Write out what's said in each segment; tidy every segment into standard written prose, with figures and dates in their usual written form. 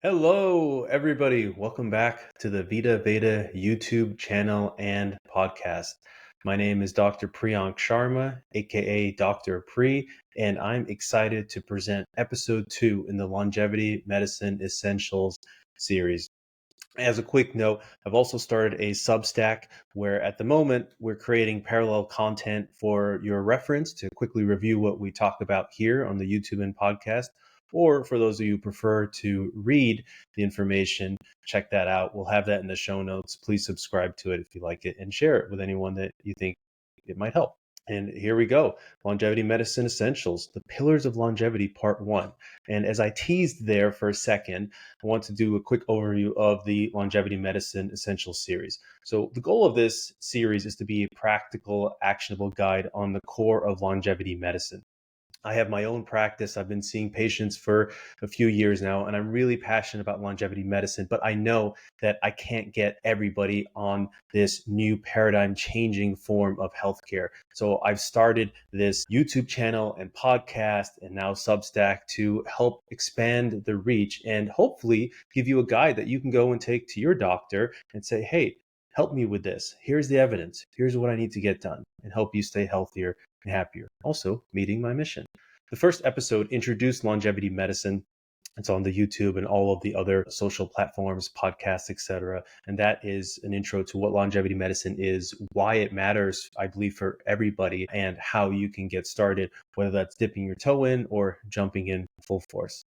Hello, everybody. Welcome back to the Veda YouTube channel and podcast. My name is Dr. Priyank Sharma, aka Dr. Pri, and I'm excited to present episode 2 in the Longevity Medicine Essentials series. As a quick note, I've also started a Substack where at the moment we're creating parallel content for your reference to quickly review what we talk about here on the YouTube and podcast. Or for those of you who prefer to read the information, check that out. We'll have that in the show notes. Please subscribe to it if you like it and share it with anyone that you think it might help. And here we go. Longevity Medicine Essentials, the Pillars of Longevity, Part 1. And as I teased there for a second, I want to do a quick overview of the Longevity Medicine Essentials series. So the goal of this series is to be a practical, actionable guide on the core of longevity medicine. I have my own practice. I've been seeing patients for a few years now, and I'm really passionate about longevity medicine, but I know that I can't get everybody on this new paradigm changing form of healthcare. So I've started this YouTube channel and podcast and now Substack to help expand the reach and hopefully give you a guide that you can go and take to your doctor and say, hey, help me with this. Here's the evidence. Here's what I need to get done and help you stay healthier and happier. Also, meeting my mission. The first episode introduced longevity medicine. It's on the YouTube and all of the other social platforms, podcasts, etc. And that is an intro to what longevity medicine is, why it matters, I believe, for everybody, and how you can get started, whether that's dipping your toe in or jumping in full force.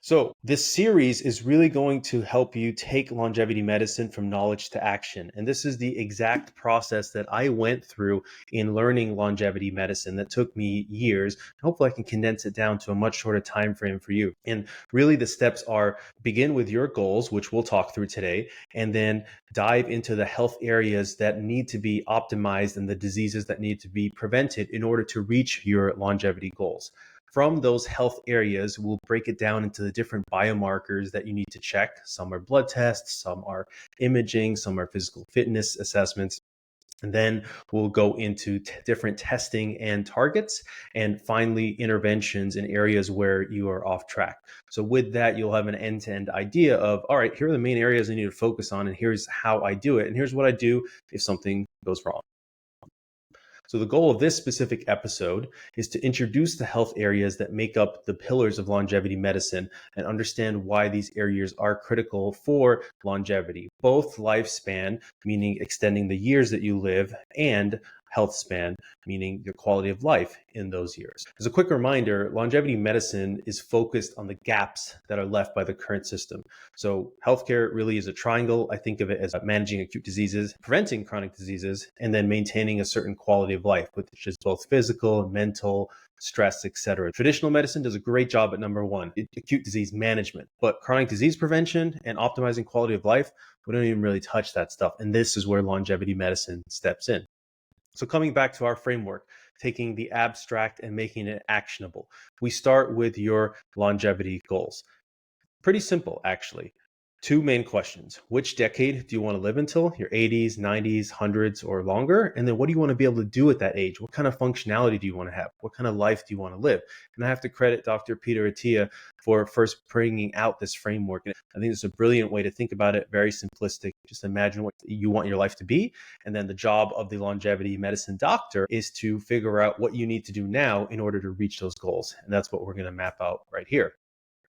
So this series is really going to help you take longevity medicine from knowledge to action. And this is the exact process that I went through in learning longevity medicine that took me years. Hopefully I can condense it down to a much shorter time frame for you. And really the steps are begin with your goals, which we'll talk through today, and then dive into the health areas that need to be optimized and the diseases that need to be prevented in order to reach your longevity goals. From those health areas, we'll break it down into the different biomarkers that you need to check. Some are blood tests, some are imaging, some are physical fitness assessments. And then we'll go into different testing and targets, and finally interventions in areas where you are off track. So with that, you'll have an end-to-end idea of, all right, here are the main areas I need to focus on, and here's how I do it, and here's what I do if something goes wrong. So the goal of this specific episode is to introduce the health areas that make up the pillars of longevity medicine and understand why these areas are critical for longevity, both lifespan, meaning extending the years that you live, and health span, meaning your quality of life in those years. As a quick reminder, longevity medicine is focused on the gaps that are left by the current system. So healthcare really is a triangle. I think of it as managing acute diseases, preventing chronic diseases, and then maintaining a certain quality of life, which is both physical, mental, stress, etc. Traditional medicine does a great job at number one, acute disease management, but chronic disease prevention and optimizing quality of life, we don't even really touch that stuff. And this is where longevity medicine steps in. So coming back to our framework, taking the abstract and making it actionable, we start with your longevity goals. Pretty simple, actually. Two main questions. Which decade do you want to live until? Your 80s, 90s, 100s, or longer? And then what do you want to be able to do at that age? What kind of functionality do you want to have? What kind of life do you want to live? And I have to credit Dr. Peter Attia for first bringing out this framework. And I think it's a brilliant way to think about it, very simplistic. Just imagine what you want your life to be. And then the job of the longevity medicine doctor is to figure out what you need to do now in order to reach those goals. And that's what we're going to map out right here,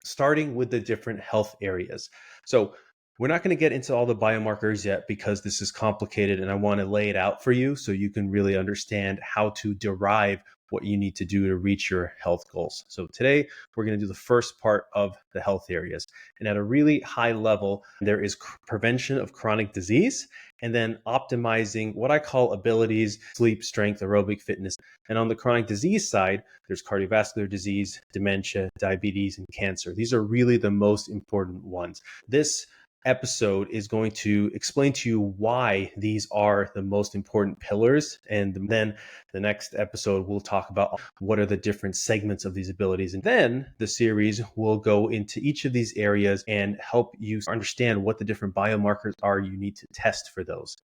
starting with the different health areas. So we're not going to get into all the biomarkers yet because this is complicated, and I want to lay it out for you so you can really understand how to derive what you need to do to reach your health goals. So today we're going to do the first part of the health areas. And at a really high level, there is prevention of chronic disease, and then optimizing what I call abilities, sleep, strength, aerobic fitness. And on the chronic disease side, there's cardiovascular disease, dementia, diabetes, and cancer. These are really the most important ones. This episode is going to explain to you why these are the most important pillars. And then the next episode, we'll talk about what are the different segments of these abilities. And then the series will go into each of these areas and help you understand what the different biomarkers are you need to test for those.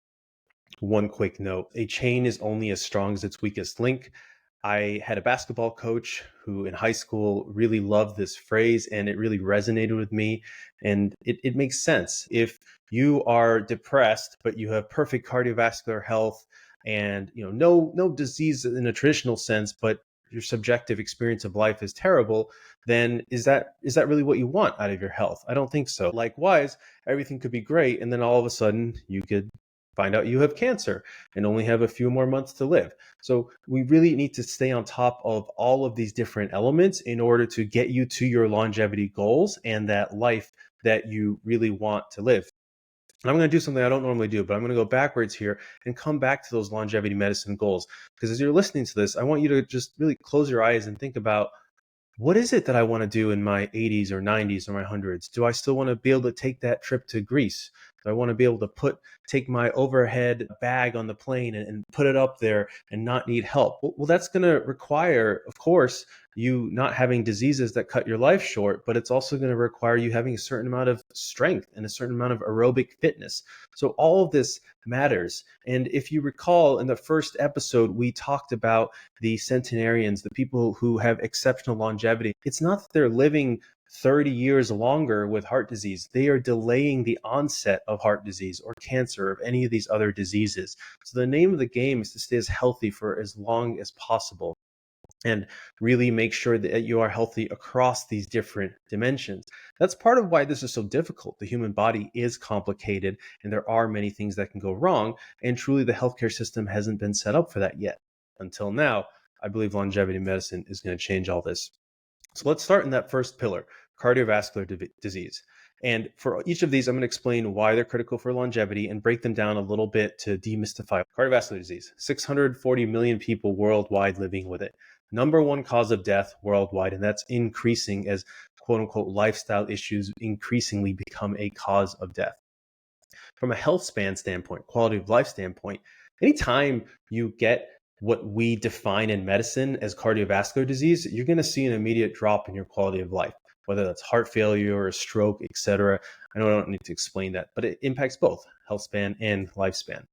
One quick note, a chain is only as strong as its weakest link. I had a basketball coach who in high school really loved this phrase, and it really resonated with me. And it makes sense. If you are depressed, but you have perfect cardiovascular health and no disease in a traditional sense, but your subjective experience of life is terrible, then is that really what you want out of your health? I don't think so. Likewise, everything could be great, and then all of a sudden you could find out you have cancer and only have a few more months to live. So we really need to stay on top of all of these different elements in order to get you to your longevity goals and that life that you really want to live. And I'm going to do something I don't normally do, but I'm going to go backwards here and come back to those longevity medicine goals. Because as you're listening to this, I want you to just really close your eyes and think about, what is it that I want to do in my 80s or 90s or my hundreds? Do I still want to be able to take that trip to Greece? Do I want to be able to take my overhead bag on the plane and put it up there and not need help? Well, that's going to require, of course, you not having diseases that cut your life short, but it's also going to require you having a certain amount of strength and a certain amount of aerobic fitness. So all of this matters. And if you recall, in the first episode, we talked about the centenarians, the people who have exceptional longevity. It's not that they're living 30 years longer with heart disease. They are delaying the onset of heart disease or cancer or any of these other diseases. So the name of the game is to stay as healthy for as long as possible and really make sure that you are healthy across these different dimensions. That's part of why this is so difficult. The human body is complicated and there are many things that can go wrong. And truly, the healthcare system hasn't been set up for that yet. Until now, I believe longevity medicine is going to change all this. So let's start in that first pillar, cardiovascular disease. And for each of these, I'm going to explain why they're critical for longevity and break them down a little bit to demystify. Cardiovascular disease, 640 million people worldwide living with it. Number one cause of death worldwide, and that's increasing as quote unquote lifestyle issues increasingly become a cause of death. From a health span standpoint, quality of life standpoint, anytime you get what we define in medicine as cardiovascular disease, you're going to see an immediate drop in your quality of life, whether that's heart failure or a stroke, etc. I know I don't need to explain that, but it impacts both health span and lifespan.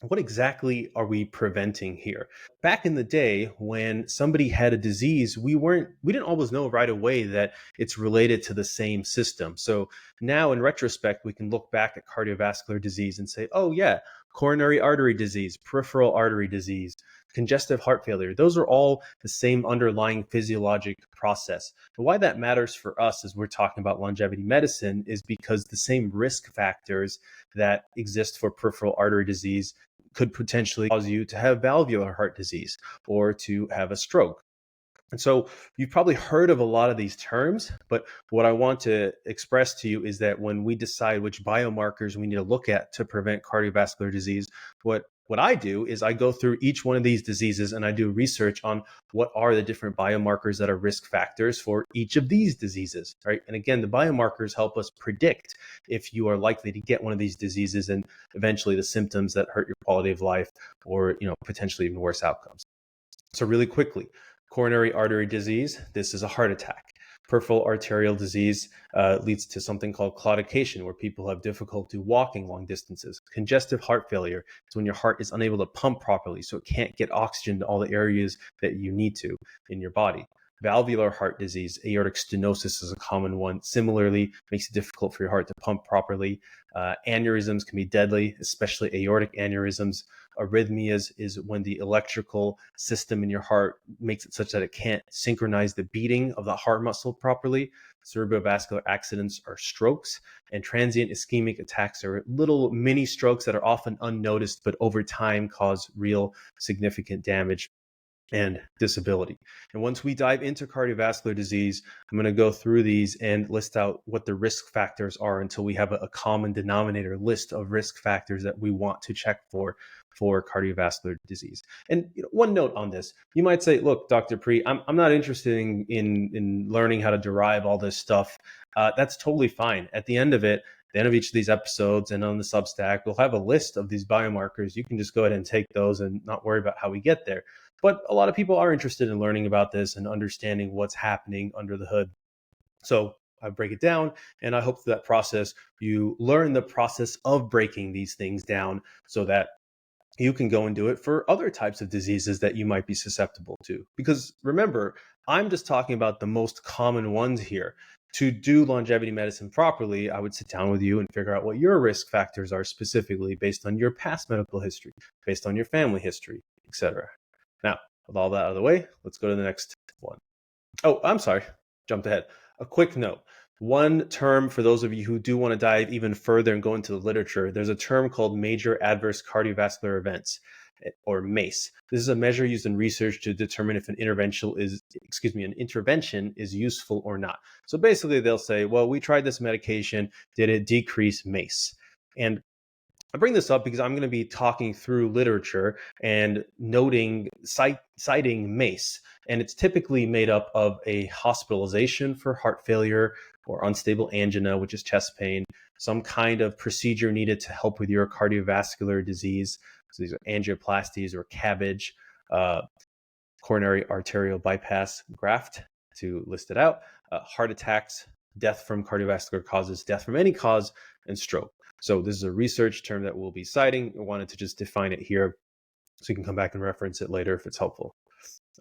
What exactly are we preventing here? Back in the day, when somebody had a disease, we didn't always know right away that it's related to the same system. So now in retrospect, we can look back at cardiovascular disease and say, oh yeah, coronary artery disease, peripheral artery disease, congestive heart failure. Those are all the same underlying physiologic process. And why that matters for us as we're talking about longevity medicine is because the same risk factors that exist for peripheral artery disease could potentially cause you to have valvular heart disease or to have a stroke. And so you've probably heard of a lot of these terms, but what I want to express to you is that when we decide which biomarkers we need to look at to prevent cardiovascular disease, what I do is I go through each one of these diseases and I do research on what are the different biomarkers that are risk factors for each of these diseases, right? And again, the biomarkers help us predict if you are likely to get one of these diseases and eventually the symptoms that hurt your quality of life or, potentially even worse outcomes. So really quickly, coronary artery disease, this is a heart attack. Peripheral arterial disease leads to something called claudication, where people have difficulty walking long distances. Congestive heart failure is when your heart is unable to pump properly, so it can't get oxygen to all the areas that you need to in your body. Valvular heart disease, aortic stenosis is a common one. Similarly, makes it difficult for your heart to pump properly. Aneurysms can be deadly, especially aortic aneurysms. Arrhythmias is when the electrical system in your heart makes it such that it can't synchronize the beating of the heart muscle properly. Cerebrovascular accidents are strokes, and transient ischemic attacks are little mini strokes that are often unnoticed, but over time cause real significant damage and disability. And once we dive into cardiovascular disease, I'm going to go through these and list out what the risk factors are until we have a common denominator list of risk factors that we want to check for cardiovascular disease. And one note on this, you might say, look, Dr. Pre, I'm not interested in learning how to derive all this stuff. That's totally fine. At the end of each of these episodes and on the Substack, we'll have a list of these biomarkers. You can just go ahead and take those and not worry about how we get there. But a lot of people are interested in learning about this and understanding what's happening under the hood. So I break it down, and I hope through that process, you learn the process of breaking these things down so that you can go and do it for other types of diseases that you might be susceptible to. Because remember, I'm just talking about the most common ones here. To do longevity medicine properly, I would sit down with you and figure out what your risk factors are specifically based on your past medical history, based on your family history, etc. Now, with all that out of the way, let's go to the next one. Oh, I'm sorry, jumped ahead. A quick note. One term for those of you who do want to dive even further and go into the literature, there's a term called major adverse cardiovascular events, or MACE. This is a measure used in research to determine if an intervention is useful or not. So basically they'll say, well, we tried this medication, did it decrease MACE? And I bring this up because I'm going to be talking through literature and citing MACE. And it's typically made up of a hospitalization for heart failure or unstable angina, which is chest pain, some kind of procedure needed to help with your cardiovascular disease. So these are angioplasties or CABG, coronary arterial bypass graft, to list it out, heart attacks, death from cardiovascular causes, death from any cause, and stroke. So this is a research term that we'll be citing. I wanted to just define it here so you can come back and reference it later if it's helpful.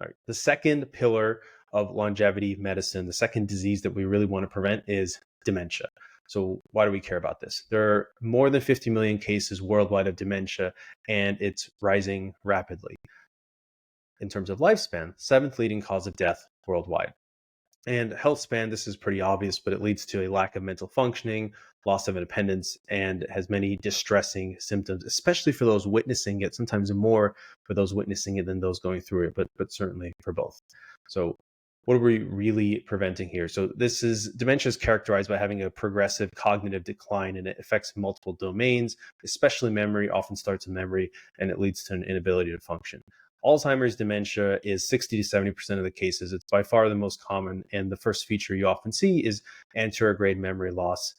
All right. The second pillar of longevity medicine, the second disease that we really want to prevent, is dementia. So why do we care about this? There are more than 50 million cases worldwide of dementia, and it's rising rapidly. In terms of lifespan, seventh leading cause of death worldwide. And health span, this is pretty obvious, but it leads to a lack of mental functioning, loss of independence, and has many distressing symptoms, especially for those witnessing it, sometimes more for those witnessing it than those going through it, but certainly for both. So what are we really preventing here? So dementia is characterized by having a progressive cognitive decline, and it affects multiple domains, especially memory, often starts with memory, and it leads to an inability to function. Alzheimer's dementia is 60 to 70% of the cases. It's by far the most common, and the first feature you often see is anterograde memory loss,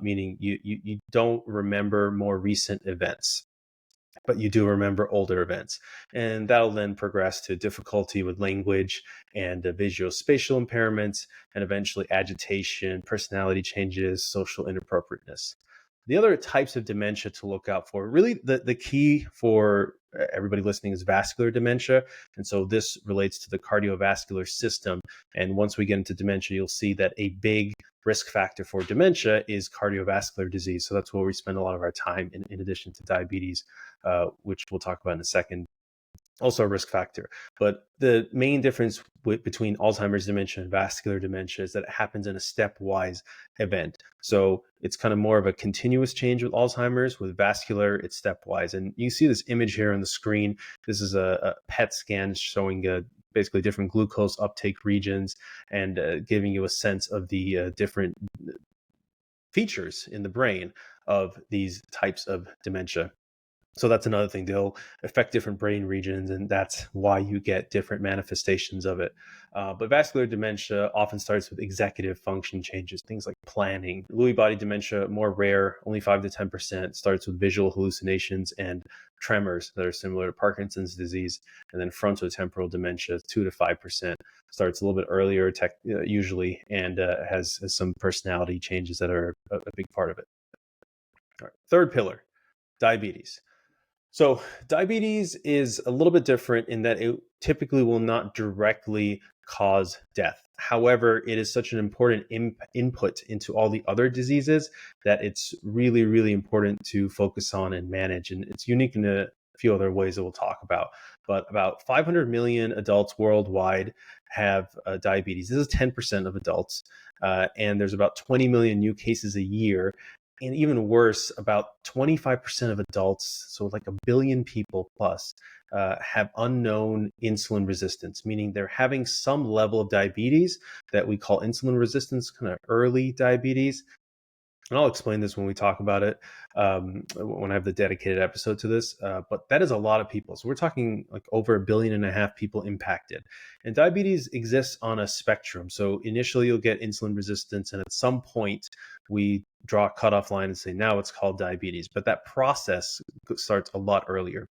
meaning you don't remember more recent events, but you do remember older events. And that'll then progress to difficulty with language and visuospatial impairments, and eventually agitation, personality changes, social inappropriateness. The other types of dementia to look out for, really the key for everybody listening, is vascular dementia. And so this relates to the cardiovascular system. And once we get into dementia, you'll see that a big risk factor for dementia is cardiovascular disease. So that's where we spend a lot of our time, in addition to diabetes, which we'll talk about in a second. Also a risk factor. But the main difference between Alzheimer's dementia and vascular dementia is that it happens in a stepwise event. So it's kind of more of a continuous change with Alzheimer's. With vascular, it's stepwise. And you see this image here on the screen. This is a PET scan showing basically different glucose uptake regions, and giving you a sense of the different features in the brain of these types of dementia. So that's another thing. They'll affect different brain regions, and that's why you get different manifestations of it. But vascular dementia often starts with executive function changes, things like planning. Lewy body dementia, more rare, only 5 to 10%, starts with visual hallucinations and tremors that are similar to Parkinson's disease. And then frontotemporal dementia, 2 to 5%, starts a little bit earlier, usually, and has some personality changes that are a big part of it. All right. Third pillar, diabetes. So diabetes is a little bit different in that it typically will not directly cause death. However, it is such an important input into all the other diseases that it's really, really important to focus on and manage. And it's unique in a few other ways that we'll talk about. But about 500 million adults worldwide have diabetes. This is 10% of adults. And there's about 20 million new cases a year. And even worse, about 25% of adults, so like a billion people plus, have unknown insulin resistance, meaning they're having some level of diabetes that we call insulin resistance, kind of early diabetes. And I'll explain this when we talk about it, when I have the dedicated episode to this. But that is a lot of people. So we're talking like over 1.5 billion people impacted. And diabetes exists on a spectrum. So initially you'll get insulin resistance, and at some point we draw a cutoff line and say, now it's called diabetes. But that process starts a lot earlier.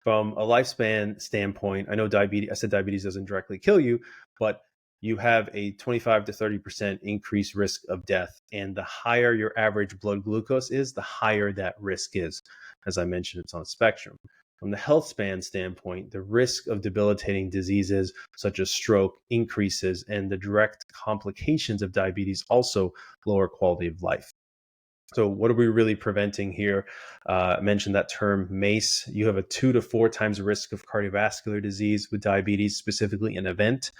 From a lifespan standpoint, I know I said diabetes doesn't directly kill you, but you have a 25 to 30% increased risk of death. And the higher your average blood glucose is, the higher that risk is. As I mentioned, it's on a spectrum. From the health span standpoint, the risk of debilitating diseases such as stroke increases, and the direct complications of diabetes also lower quality of life. So, what are we really preventing here? I mentioned that term MACE. You have a 2 to 4 times risk of cardiovascular disease with diabetes, specifically an event.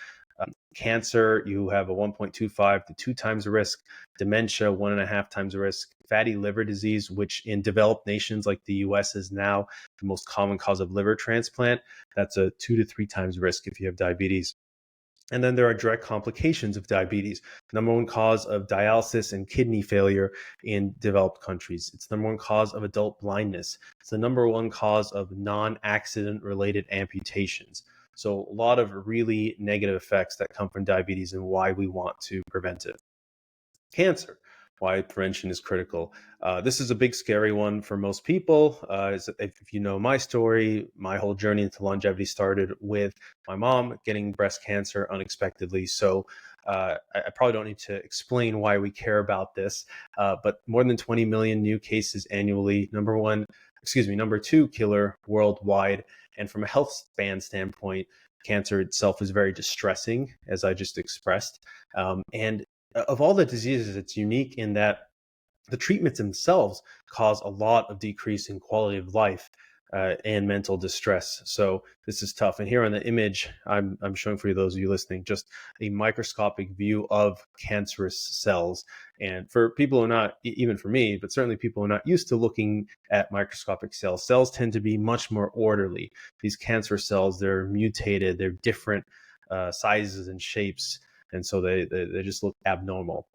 Cancer, you have a 1.25 to 2 times risk. Dementia, 1.5 times risk. Fatty liver disease, which in developed nations like the US is now the most common cause of liver transplant, that's a 2 to 3 times risk if you have diabetes. And then there are direct complications of diabetes. Number one cause of dialysis and kidney failure in developed countries. It's the number one cause of adult blindness. It's the number one cause of non-accident related amputations. So a lot of really negative effects that come from diabetes and why we want to prevent it. Cancer, why prevention is critical. This is a big, scary one for most people. If you know my story, my whole journey into longevity started with my mom getting breast cancer unexpectedly. So I probably don't need to explain why we care about this, but more than 20 million new cases annually. Number two killer worldwide. And from a health span standpoint, cancer itself is very distressing, as I just expressed. And of all the diseases, it's unique in that the treatments themselves cause a lot of decrease in quality of life and mental distress. So this is tough. And here on the image, I'm showing for you, those of you listening, just a microscopic view of cancerous cells. And for people who are not, even for me, but certainly people who are not used to looking at microscopic cells, cells tend to be much more orderly. These cancer cells, they're mutated, they're different sizes and shapes. And so they just look abnormal.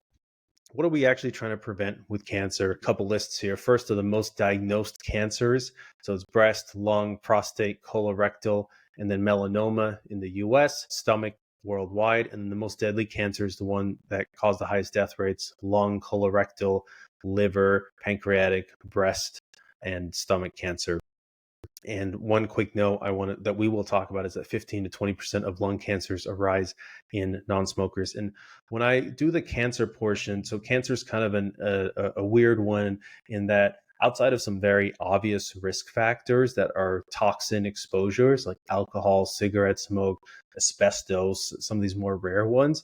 What are we actually trying to prevent with cancer? A couple lists here. First are the most diagnosed cancers. So it's breast, lung, prostate, colorectal, and then melanoma in the US, stomach worldwide. And the most deadly cancer is the one that caused the highest death rates: lung, colorectal, liver, pancreatic, breast, and stomach cancer. And one quick note that we will talk about is that 15 to 20% of lung cancers arise in non-smokers. And when I do the cancer portion, so cancer is kind of a weird one in that outside of some very obvious risk factors that are toxin exposures like alcohol, cigarette smoke, asbestos, some of these more rare ones,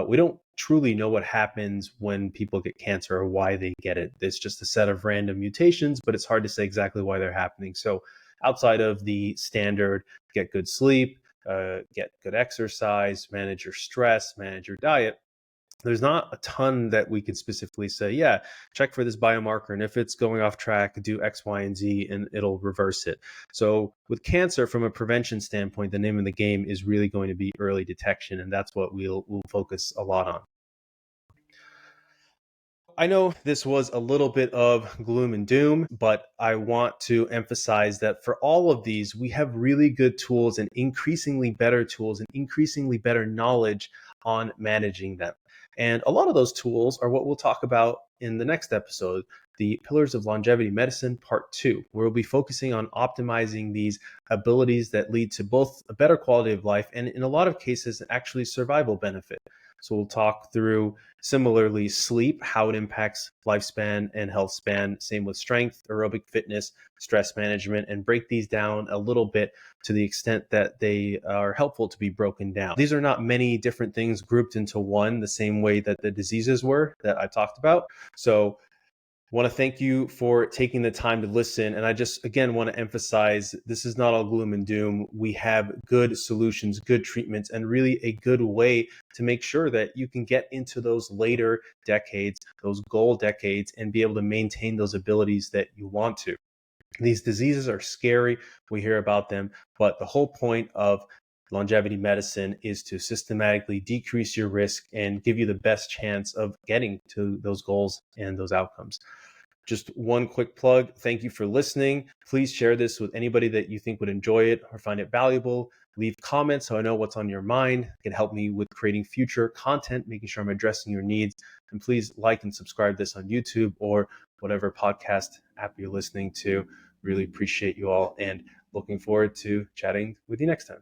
we don't truly know what happens when people get cancer or why they get it. It's just a set of random mutations, but it's hard to say exactly why they're happening. So outside of the standard, get good sleep, get good exercise, manage your stress, manage your diet, there's not a ton that we can specifically say, yeah, check for this biomarker. And if it's going off track, do X, Y, and Z, and it'll reverse it. So with cancer, from a prevention standpoint, the name of the game is really going to be early detection. And that's what we'll focus a lot on. I know this was a little bit of gloom and doom, but I want to emphasize that for all of these, we have really good tools and increasingly better tools and increasingly better knowledge on managing them. And a lot of those tools are what we'll talk about in the next episode, the Pillars of Longevity Medicine, Part 2, where we'll be focusing on optimizing these abilities that lead to both a better quality of life and, in a lot of cases, actually survival benefit. So we'll talk through similarly sleep, how it impacts lifespan and health span, same with strength, aerobic fitness, stress management, and break these down a little bit to the extent that they are helpful to be broken down. These are not many different things grouped into one, the same way that the diseases were that I talked about. So want to thank you for taking the time to listen. And I just, again, want to emphasize this is not all gloom and doom. We have good solutions, good treatments, and really a good way to make sure that you can get into those later decades, those goal decades, and be able to maintain those abilities that you want to. These diseases are scary. We hear about them, but the whole point of longevity medicine is to systematically decrease your risk and give you the best chance of getting to those goals and those outcomes. Just one quick plug. Thank you for listening. Please share this with anybody that you think would enjoy it or find it valuable. Leave comments so I know what's on your mind. It can help me with creating future content, making sure I'm addressing your needs. And please like and subscribe this on YouTube or whatever podcast app you're listening to. Really appreciate you all and looking forward to chatting with you next time.